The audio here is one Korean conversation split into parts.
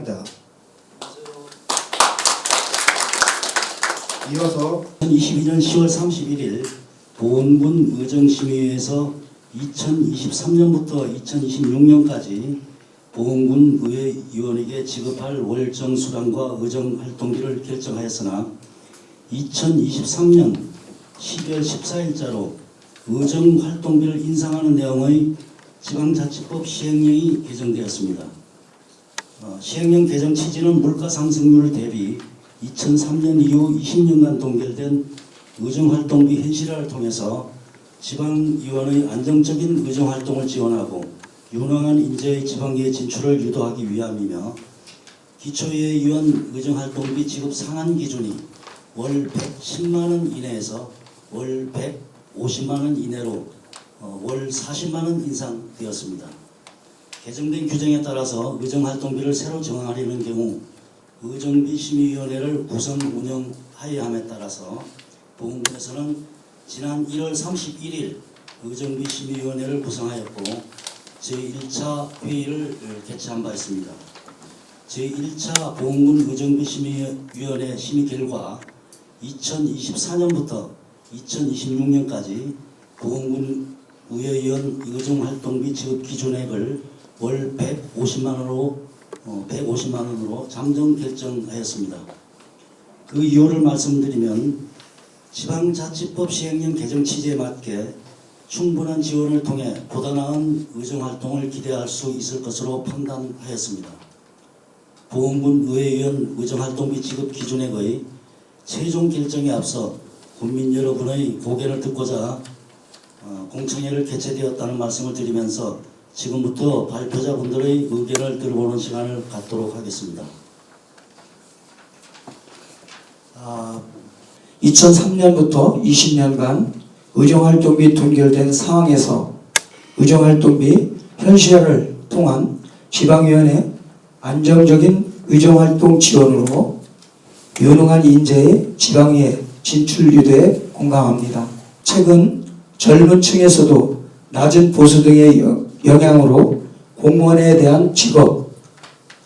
바랍니다. 이어서 2022년 10월 31일 보은군 의정심의회에서 2023년부터 2026년까지 보은군 의회의원에게 지급할 월정 수당과 의정 활동비를 결정하였으나 2023년 12월 14일자로 의정 활동비를 인상하는 내용의 지방자치법 시행령이 개정되었습니다. 시행령 개정 취지는 물가 상승률 대비 2003년 이후 20년간 동결된 의정활동비 현실화를 통해서 지방의원의 안정적인 의정활동을 지원하고 유능한 인재의 지방의회 진출을 유도하기 위함이며 기초의회의원 의정활동비 지급 상한 기준이 월 110만원 이내에서 월 150만원 이내로 월 40만원 인상되었습니다. 개정된 규정에 따라서 의정활동비를 새로 정하려는 경우 의정비 심의위원회를 구성 운영하여야 함에 따라서 보훈군에서는 지난 1월 31일 의정비 심의위원회를 구성하였고 제1차 회의를 개최한 바 있습니다. 제1차 보훈군 의정비 심의위원회 심의 결과 2024년부터 2026년까지 보훈군 의회의원 의정활동비 지급 기준액을 월 150만원으로 잠정 결정하였습니다. 그 이유를 말씀드리면 지방자치법 시행령 개정 취지에 맞게 충분한 지원을 통해 보다 나은 의정활동을 기대할 수 있을 것으로 판단하였습니다. 보훈군 의회의원 의정활동비 지급 기준액의 최종 결정에 앞서 국민 여러분의 고견을 듣고자 공청회를 개최되었다는 말씀을 드리면서 지금부터 발표자분들의 의견을 들어보는 시간을 갖도록 하겠습니다. 2003년부터 20년간 의정활동비 동결된 상황에서 의정활동비 현실화를 통한 지방위원회 안정적인 의정활동 지원으로 유능한 인재의 지방위에 진출 유도에 공감합니다. 최근 젊은 층에서도 낮은 보수 등의 영향으로 공무원에 대한 직업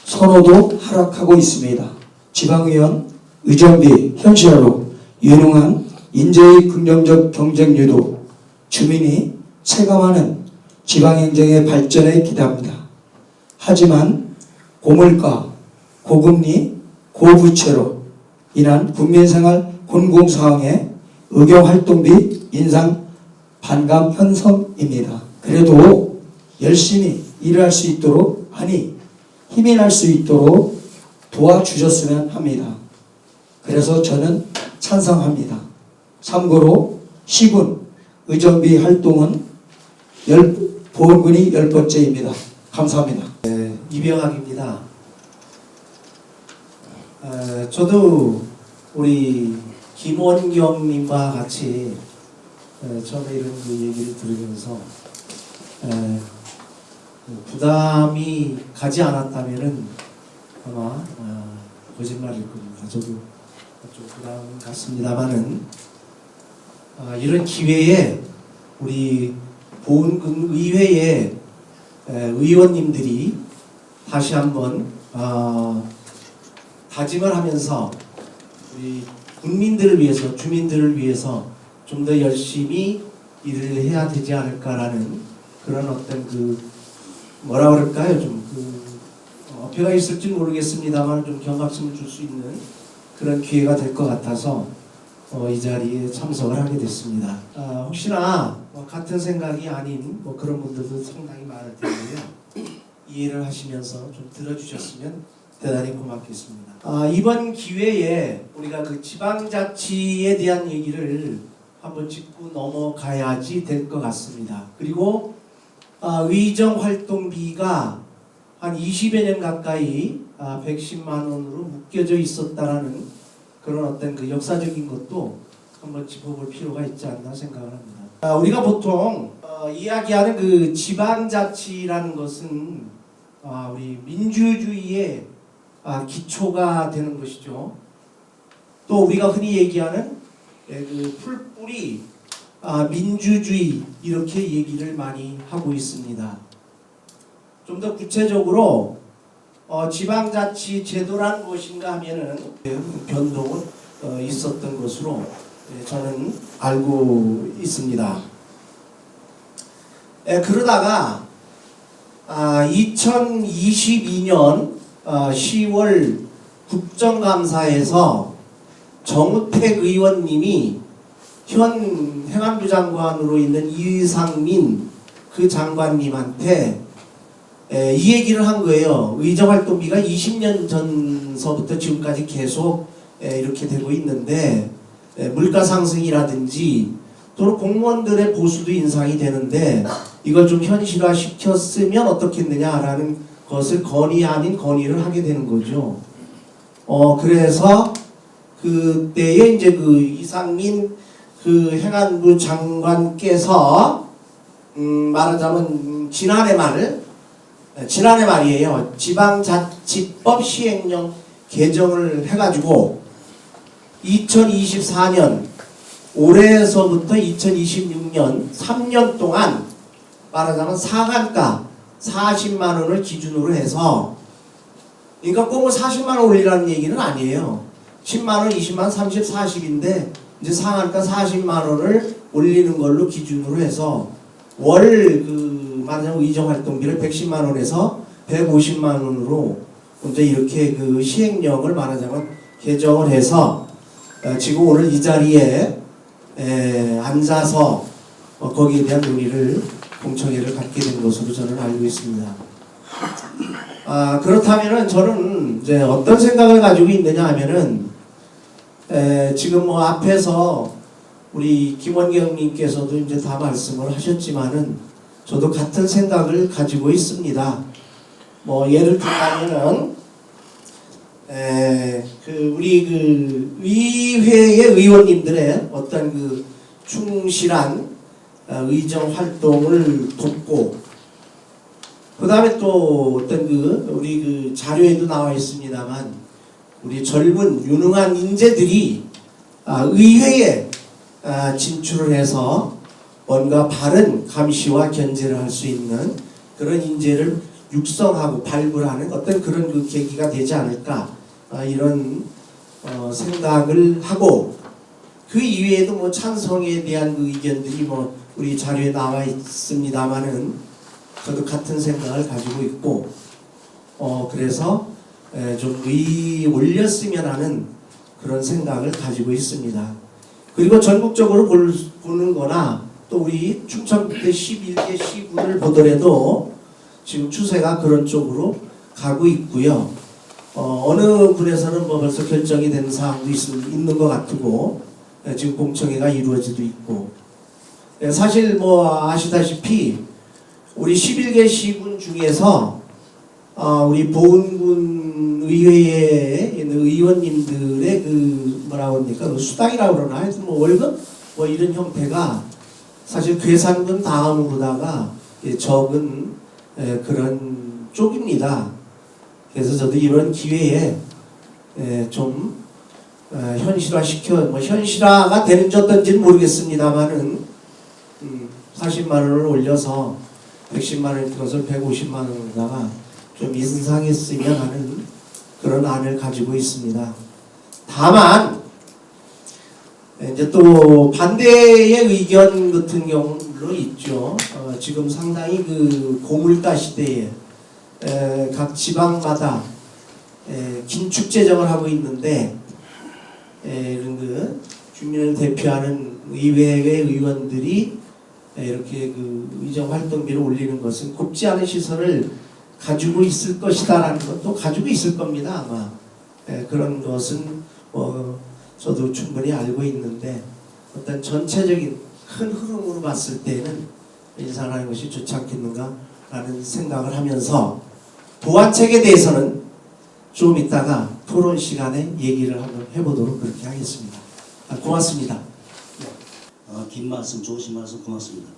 선호도 하락하고 있습니다. 지방의원 의정비 현실화로 유능한 인재의 긍정적 경쟁 유도, 주민이 체감하는 지방행정의 발전에 기대합니다. 하지만 고물가, 고금리, 고부채로 인한 국민생활 곤궁 상황에 의정활동비 인상 반감 현상입니다. 그래도 열심히 일할 수 있도록, 힘이 날 수 있도록 도와주셨으면 합니다. 그래서 저는 찬성합니다. 참고로 시군 의정비 활동은 보훈군이 10번째입니다. 감사합니다. 이병학입니다. 저도 우리 김원경님과 같이 처음에 이런 그 얘기를 들으면서 부담이 가지 않았다면은 아마 거짓말일 겁니다. 저도 좀 부담 같습니다만은 이런 기회에 우리 보훈군 의회의 의원님들이 다시 한번 다짐을 하면서 우리 국민들을 위해서, 주민들을 위해서 좀 더 열심히 일을 해야 되지 않을까라는 그런 어떤 그 뭐라 그럴까요? 좀 어폐가 있을지 모르겠습니다만 좀 경각심을 줄 수 있는 그런 기회가 될 것 같아서 이 자리에 참석을 하게 됐습니다. 혹시나 같은 생각이 아닌 그런 분들도 상당히 많을 텐데요. 이해를 하시면서 좀 들어주셨으면 대단히 고맙겠습니다. 이번 기회에 우리가 그 지방자치에 대한 얘기를 한번 짚고 넘어가야지 될 것 같습니다. 그리고 의정활동비가 한 20여 년 가까이 110만 원으로 묶여져 있었다라는 그런 어떤 그 역사적인 것도 한번 짚어볼 필요가 있지 않나 생각을 합니다. 우리가 보통 이야기하는 그 지방자치라는 것은 우리 민주주의의 기초가 되는 것이죠. 또 우리가 흔히 얘기하는 그 풀뿌리 민주주의 이렇게 얘기를 많이 하고 있습니다. 좀 더 구체적으로 지방자치 제도란 무엇인가 하면은 변동은 있었던 것으로 저는 알고 있습니다. 그러다가 2022년 10월 국정감사에서 정우택 의원님이 현 행안부 장관으로 있는 이상민 그 장관님한테 이 얘기를 한 거예요. 의정활동비가 20년 전서부터 지금까지 계속 이렇게 되고 있는데 물가 상승이라든지 또는 공무원들의 보수도 인상이 되는데 이걸 좀 현실화 시켰으면 어떻겠느냐라는 것을 건의 아닌 건의를 하게 되는 거죠. 그래서 그때에 이제 그 이상민 그 행안부 장관께서 말하자면 지난해 말이에요. 지방자치법 시행령 개정을 해가지고 2024년 올해에서부터 2026년 3년 동안 말하자면 상한가 40만 원을 기준으로 해서, 그러니까 꼭 40만 원 올리라는 얘기는 아니에요. 10만 원, 20만 원, 30, 40인데 이제 상한가 40만 원을 올리는 걸로 기준으로 해서 월 말하자면 의정활동비를 110만 원에서 150만 원으로 이제 이렇게 그 시행령을 말하자면 개정을 해서 지금 오늘 이 자리에 앉아서 거기에 대한 논의를 공청회를 갖게 된 것으로 저는 알고 있습니다. 그렇다면은 저는 이제 어떤 생각을 가지고 있느냐 하면은 지금 뭐 앞에서 우리 김원경님께서도 이제 다 말씀을 하셨지만은 저도 같은 생각을 가지고 있습니다. 뭐 예를 들자면은 우리 그 의회의 의원님들의 어떤 그 충실한 의정 활동을 돕고, 그 다음에 또 어떤 우리 그 자료에도 나와 있습니다만 우리 젊은 유능한 인재들이 의회에 진출을 해서 뭔가 바른 감시와 견제를 할 수 있는 그런 인재를 육성하고 발굴하는 어떤 그런 그 계기가 되지 않을까, 이런 생각을 하고, 그 이외에도 뭐 찬성에 대한 그 의견들이 뭐 우리 자료에 나와 있습니다만은 저도 같은 생각을 가지고 있고, 그래서 좀 올렸으면 하는 그런 생각을 가지고 있습니다. 그리고 전국적으로 보는 거나 또 우리 충청북도 11개 시군을 보더라도 지금 추세가 그런 쪽으로 가고 있고요. 어느 군에서는 뭐 벌써 결정이 된 사항도 있는 것 같고, 지금 공청회가 이루어지고 있고, 사실 뭐 아시다시피 우리 11개 시군 중에서 우리 보은군 의회에 있는 의원님들의 그 뭐라고 합니까, 그 수당이라고 그러나 하여튼 뭐 월급 뭐 이런 형태가 사실 괴산군 다음으로다가 적은 그런 쪽입니다. 그래서 저도 이런 기회에 좀 현실화가 되는지 어떤지는 모르겠습니다만은 40만 원을 올려서 110만 원을 들어서 150만 원에다가 좀 인상했으면 하는 그런 안을 가지고 있습니다. 다만 이제 또 반대의 의견 같은 경우도 있죠. 지금 상당히 그 고물가 시대에 각 지방마다 긴축 재정을 하고 있는데, 이런 그 주민을 대표하는 의회의 의원들이 이렇게 그 의정 활동비를 올리는 것은 곱지 않은 시선을 가지고 있을 것이다라는 것도 가지고 있을 겁니다, 아마. 그런 것은 저도 충분히 알고 있는데, 어떤 전체적인 큰 흐름으로 봤을 때는 인상하는 것이 좋지 않겠는가라는 생각을 하면서, 보완책에 대해서는 좀 이따가 토론 시간에 얘기를 한번 해보도록 그렇게 하겠습니다. 고맙습니다. 긴 말씀, 좋으신 말씀 고맙습니다.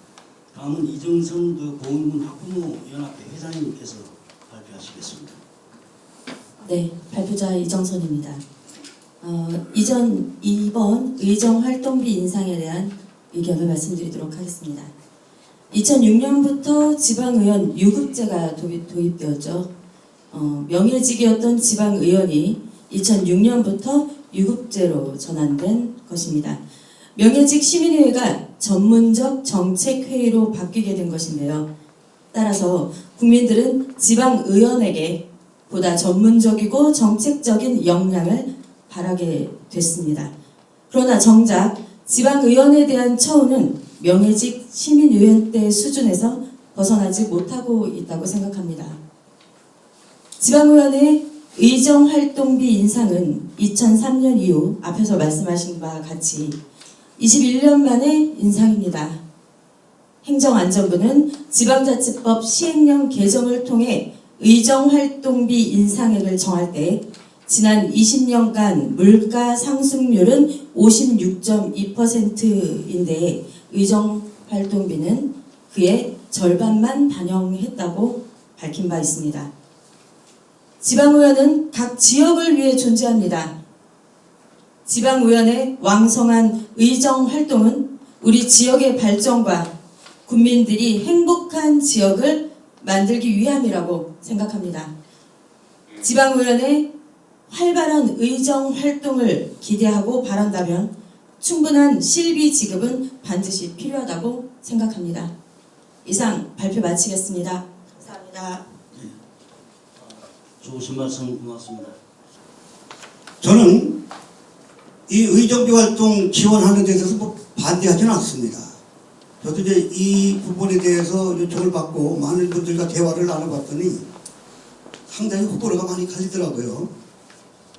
다음은 이정선 그 보은군 학부모연합회 회장님께서 발표하시겠습니다. 네, 발표자 이정선입니다. 이번 의정 활동비 인상에 대한 의견을 말씀드리도록 하겠습니다. 2006년부터 지방의원 유급제가 도입되었죠. 명예직이었던 지방의원이 2006년부터 유급제로 전환된 것입니다. 명예직 시민회의가 전문적 정책회의로 바뀌게 된 것인데요. 따라서 국민들은 지방의원에게 보다 전문적이고 정책적인 역량을 바라게 됐습니다. 그러나 정작 지방의원에 대한 처우는 명예직 시민의원 때 수준에서 벗어나지 못하고 있다고 생각합니다. 지방의원의 의정활동비 인상은 2003년 이후 앞에서 말씀하신 바와 같이 21년 만의 인상입니다. 행정안전부는 지방자치법 시행령 개정을 통해 의정활동비 인상액을 정할 때 지난 20년간 물가 상승률은 56.2%인데 의정활동비는 그의 절반만 반영했다고 밝힌 바 있습니다. 지방의원은 각 지역을 위해 존재합니다. 지방의원의 왕성한 의정활동은 우리 지역의 발전과 국민들이 행복한 지역을 만들기 위함이라고 생각합니다. 지방의원의 활발한 의정활동을 기대하고 바란다면 충분한 실비 지급은 반드시 필요하다고 생각합니다. 이상 발표 마치겠습니다. 감사합니다. 좋으신 말씀 고맙습니다. 저는 이 의정비 활동 지원하는 데 있어서 뭐 반대하지는 않습니다. 저도 이제 이 부분에 대해서 요청을 받고 많은 분들과 대화를 나눠봤더니 상당히 호불호가 많이 갈리더라고요.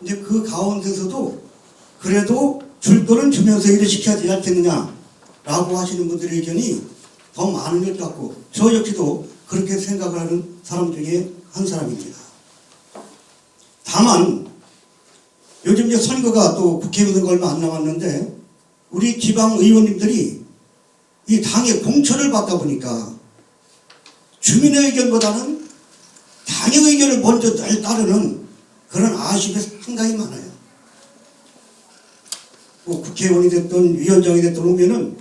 이제 그 가운데서도 그래도 줄 거는 주면서 일을 시켜야 되지 않겠느냐라고 하시는 분들의 의견이 더 많은 것 같고 저 역시도 그렇게 생각을 하는 사람 중에 한 사람입니다. 다만 요즘 이제 선거가 또 국회의원 얼마 안 남았는데 우리 지방 의원님들이 이 당의 공천을 받다 보니까 주민의 의견보다는 당의 의견을 먼저 따르는 그런 아쉬움이 상당히 많아요. 뭐 국회의원이 됐든 위원장이 됐든 오면은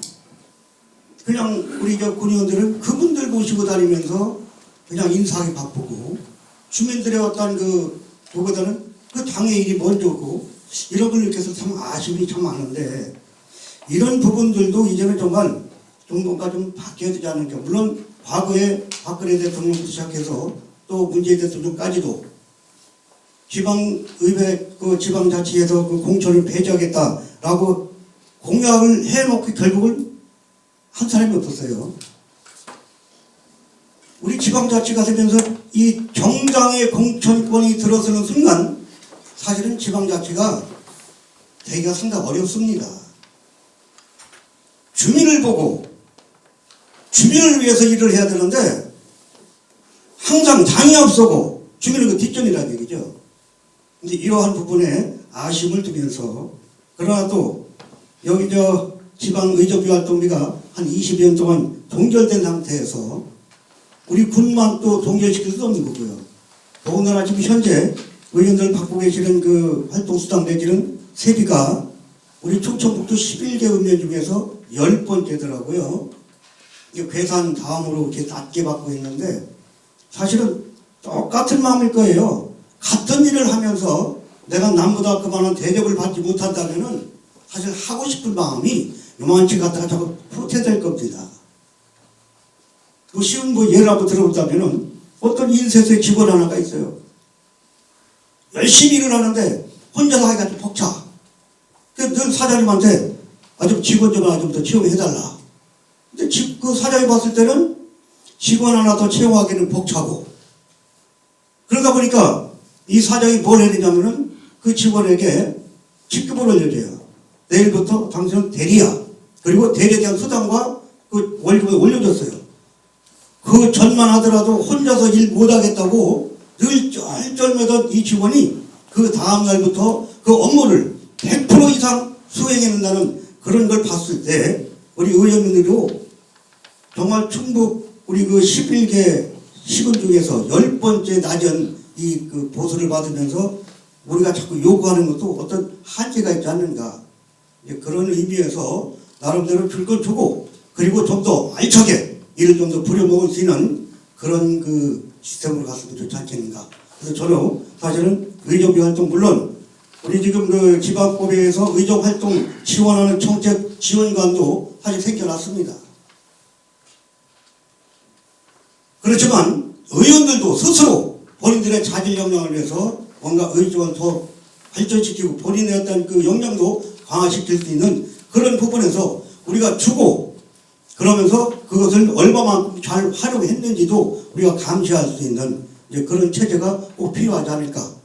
그냥 우리 저 군의원들은 그분들 모시고 다니면서 그냥 인사하기 바쁘고 주민들의 어떤 그보다는 그 당의 일이 먼저고 이런 걸 느껴서 참 아쉬움이 참 많은데 이런 부분들도 이제는 정말 좀 뭔가 좀 바뀌어야 되지 않을까. 물론 과거에 박근혜 대통령부터 시작해서 또 문재인 대통령까지도 지방의회 지방자치에서 그 공천을 폐지하겠다라고 공약을 해놓고 결국은 한 사람이 없었어요. 우리 지방자치가 되면서 이 정당의 공천권이 들어서는 순간 사실은 지방자치가 되기가 상당히 어렵습니다. 주민을 보고 주민을 위해서 일을 해야 되는데 항상 당이 앞서고 주민은 그 뒷전이라는 얘기죠. 근데 이러한 부분에 아쉬움을 두면서 그러나 또 여기 저 지방 의정비 활동비가 한 20년 동안 동결된 상태에서 우리 군만 또 동결시킬 수 없는 거고요. 더군다나 지금 현재 의원들 받고 계시는 그 활동수당 내지는 세비가 우리 충청북도 11개 읍면 중에서 10번째더라고요. 이게 괴산 다음으로 이렇게 낮게 받고 있는데 사실은 똑같은 마음일 거예요. 같은 일을 하면서 내가 남보다 그만한 대접을 받지 못한다면은 사실 하고 싶은 마음이 요만치 갖다가 자꾸 후퇴될 겁니다. 그 쉬운 예를 한번 들어보자면은 어떤 인쇄소에 직원 하나가 있어요. 열심히 일을 하는데 혼자서 하기가 좀 벅차. 그래서 늘 사장님한테 좀 직원 좀 하나 좀 더 채용해달라. 근데 그 사장이 봤을 때는 직원 하나 더 채용하기는 벅차고 그러다 보니까 이 사장이 뭘 해야 되냐면은 그 직원에게 직급을 올려줘요. 내일부터 당신은 대리야. 그리고 대리에 대한 수당과 그 월급을 올려줬어요. 그 전만 하더라도 혼자서 일 못하겠다고 늘 쩔쩔매던 이 직원이 그 다음날부터 그 업무를 100% 이상 수행해낸다는 그런 걸 봤을 때 우리 의원님들도 정말 충북 우리 그 11개 시군 중에서 10번째 낮은 이 그 보수를 받으면서 우리가 자꾸 요구하는 것도 어떤 한계가 있지 않는가. 그런 의미에서 나름대로 줄 건 주고 그리고 좀 더 알차게 일을 좀 더 부려먹을 수 있는 그런 그 시스템으로 갔으면 좋지 않겠는가 그래서 저는 사실은 의정비 활동 물론 우리 지금 그 지방법에서 의정 활동 지원하는 정책 지원관도 사실 생겨났습니다. 그렇지만 의원들도 스스로 본인들의 자질 역량을 위해서 뭔가 의정을 더 발전시키고 본인의 어떤 그 역량도 강화시킬 수 있는 그런 부분에서 우리가 주고 그러면서 그것을 얼마만큼 잘 활용했는지도 우리가 감시할 수 있는 이제 그런 체제가 꼭 필요하지 않을까.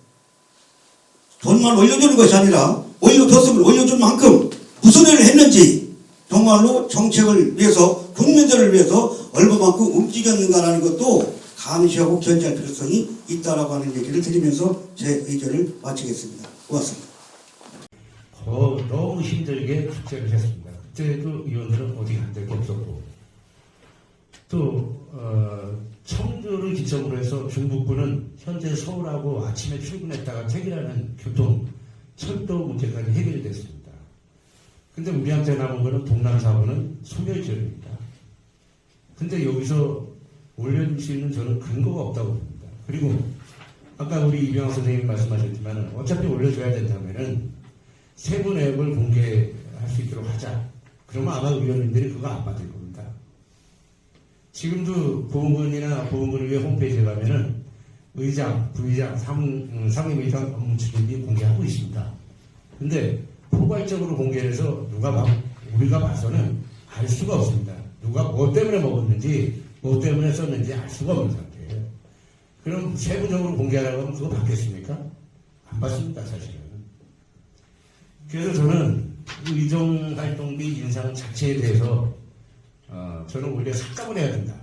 돈만 올려주는 것이 아니라 올려줬으면 올려준 만큼 무슨 일을 했는지 정말로 정책을 위해서 국민들을 위해서 얼마만큼 움직였는가라는 것도 감시하고 견제할 필요성이 있다라고 하는 얘기를 드리면서 제 의견을 마치겠습니다. 고맙습니다. 너무 힘들게 축제를 했습니다. 그때도 의원들은 어디 간 적이 없었고 또 청주를 기점으로 해서 중북부는 현재 서울하고 아침에 출근했다가 퇴근하는 교통, 철도 문제까지 해결이 됐습니다. 근데 우리한테 남은 거는 동남사고는 소멸지역입니다. 근데 여기서 올려줄 수 있는 저는 근거가 없다고 봅니다. 그리고 아까 우리 이병학 선생님이 말씀하셨지만 어차피 올려줘야 된다면은 세부 내역을 공개할 수 있도록 하자. 그러면 아마 의원님들이 그거 안 받을 겁니다. 지금도 보훈군이나 보훈군을 위해 홈페이지에 가면은 의장, 부의장, 상임의장 업무 추진비 공개하고 있습니다. 근데 포괄적으로 공개해서 우리가 봐서는 알 수가 없습니다. 누가 뭐 때문에 먹었는지, 뭐 때문에 썼는지 알 수가 없는 상태예요. 그럼 세부적으로 공개하라고 하면 그거 받겠습니까? 안 받습니다, 사실은. 그래서 저는 의정활동비 인상 자체에 대해서 저는 오히려 삭감을 해야 된다.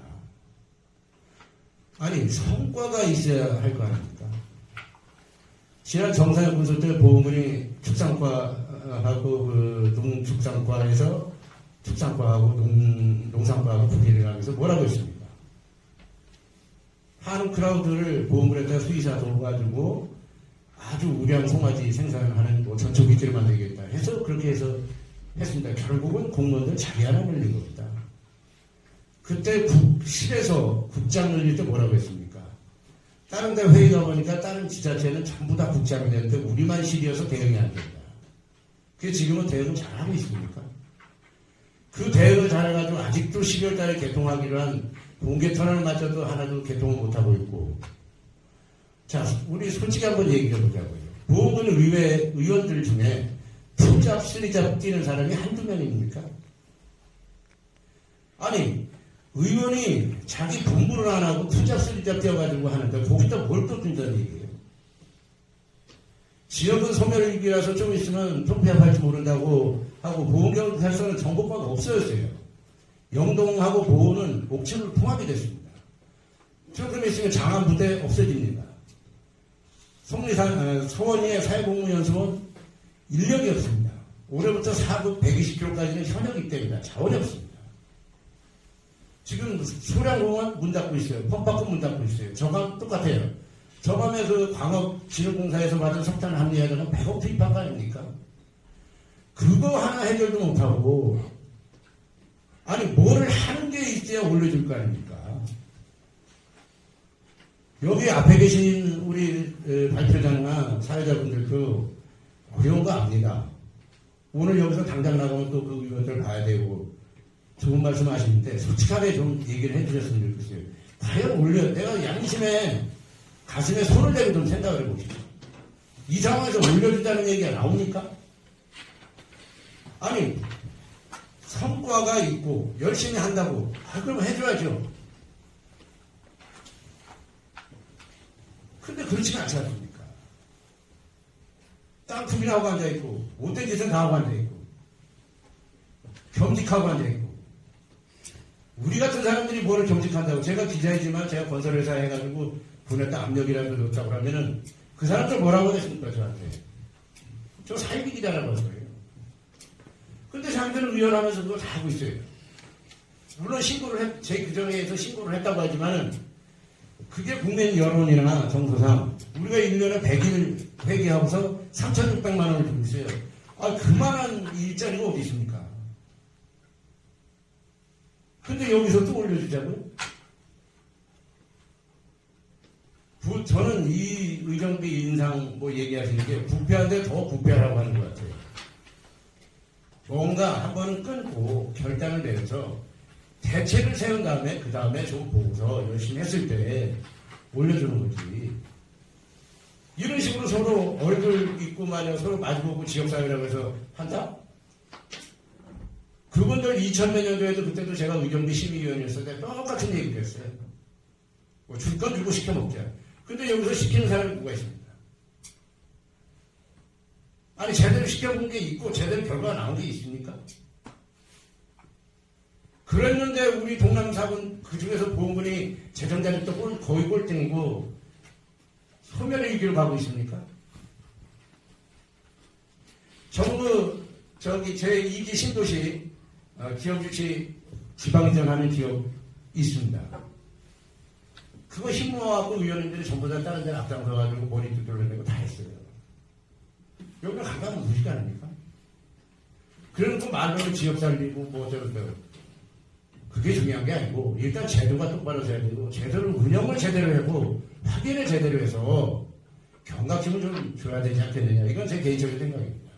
아니 성과가 있어야 할 거 아닙니까? 지난 정상회 분석 때 보훈군이 축산과하고 그 농축산과에서 축산과하고 농산과하고 분리를 하면서 뭐라고 했습니까? 한우 크라우드를 보훈군에다 수의사 도와가지고 아주 우량 송아지 생산하는 뭐 전초기지를 만들겠다 해서 그렇게 해서 했습니다. 결국은 공무원들 자기 하나 늘린 겁니다. 그때 국실에서 국장 늘릴 때 뭐라고 했습니까? 다른 데 회의 가보니까 다른 지자체는 전부 다 국장이 되는데 우리만 실이어서 대응이 안 된다. 그게 지금은 대응을 잘하고 있습니까? 그 대응을 잘해가지고 아직도 12월 달에 개통하기로 한 공개터널을 맞춰도 하나도 개통을 못하고 있고. 자, 우리 솔직히 한번 얘기해 보자고요. 보훈군 의회 의원들 중에 투잡, 쓰리잡 뛰는 사람이 한두 명입니까? 아니, 의원이 자기 공부를 안 하고 투잡, 쓰리잡 뛰어가지고 하는데 거기다 뭘 또 든다는 얘기예요. 지역은 소멸위기라서 좀 있으면 통폐합할지 모른다고 하고 보훈경찰서는 정보과가 없어졌어요. 영동하고 보훈은 옥천으로 통합이 됐습니다. 조금 있으면 장안부대 없어집니다. 서원이의 사회공무연수원 인력이 없습니다. 올해부터 4급 120km까지는 현역이 때문에 자원이 없습니다. 지금 소량공원 문 닫고 있어요. 펌파크 문 닫고 있어요. 저감 똑같아요. 저감에 그 광업진흥공사에서 받은 석탄 합리화자는 100억 투입한 거 아닙니까? 그거 하나 해결도 못하고 아니 뭐를 하는 게 있어야 올려줄 거 아닙니까? 여기 앞에 계신 우리 발표자나 사회자분들도 어려운 거 압니다. 오늘 여기서 당장 나가면 또 그 의원들 봐야 되고 좋은 말씀 하시는데 솔직하게 좀 얘기를 해주셨으면 좋겠어요. 과연 내가 양심에 가슴에 손을 대고 좀 생각을 해보십시오. 이 상황에서 올려준다는 얘기가 나옵니까? 아니 성과가 있고 열심히 한다고 그럼 해줘야죠. 근데 그렇지가 않지 않습니까? 땅투기를 하고 앉아있고 못된 짓은 다 하고 앉아있고 겸직하고 앉아있고 우리 같은 사람들이 뭐를 겸직한다고 제가 기자이지만 제가 건설회사 해가지고 보냈다 압력이라도 넣었다고 하면은 그 사람들 뭐라고 하겠습니까 저한테 저 사이비기자라고 할 거예요. 근데 자기들은 의원하면서 그걸 다 하고 있어요. 물론 제 규정에서 신고를 했다고 하지만은 그게 국민 여론이나 정서상 우리가 1년에 100일 회계하고서 3,600만 원을 주고 있어요. 그만한 일자리가 어디 있습니까? 근데 여기서 또 올려주자고요? 저는 이 의정비 인상 뭐 얘기하시는 게 부패한데 더 부패하라고 하는 것 같아요. 뭔가 한 번은 끊고 결단을 내서 대책을 세운 다음에 그 다음에 좀 보고서 열심히 했을 때 올려주는 거지. 이런 식으로 서로 얼굴 있고 마냥 서로 마주보고 지역사회라고 해서 한다? 그분들 2000몇 년도에도 그때도 제가 의정비 심의위원이었을 때 똑같은 얘기를 했어요. 뭐 줄 건 주고 시켜 먹자. 근데 여기서 시키는 사람이 누가 있습니까? 아니 제대로 시켜본 게 있고 제대로 결과가 나온 게 있습니까? 그랬는데 우리 동남사군 그중에서 보험군이 재정자립도 거의 꼴등이고 소멸의 위기로 가고 있습니까? 정부 제2기 신도시 기업주치 지방이전하는 기업 있습니다. 그거 힘 모아갖고 의원님들이 전부 다 다른 데는 앞장서가지고 머리 두들러내고 다 했어요. 여기는 가까운 무식 아닙니까? 그래놓고 말로는 지역 살리고 뭐 어쩌고저쩌고. 그게 중요한 게 아니고 일단 제도가 똑바로 돼야 되고 제대로 운영을 제대로 하고 확인을 제대로 해서 경각심을 좀 줘야 되지 않겠느냐. 이건 제 개인적인 생각입니다.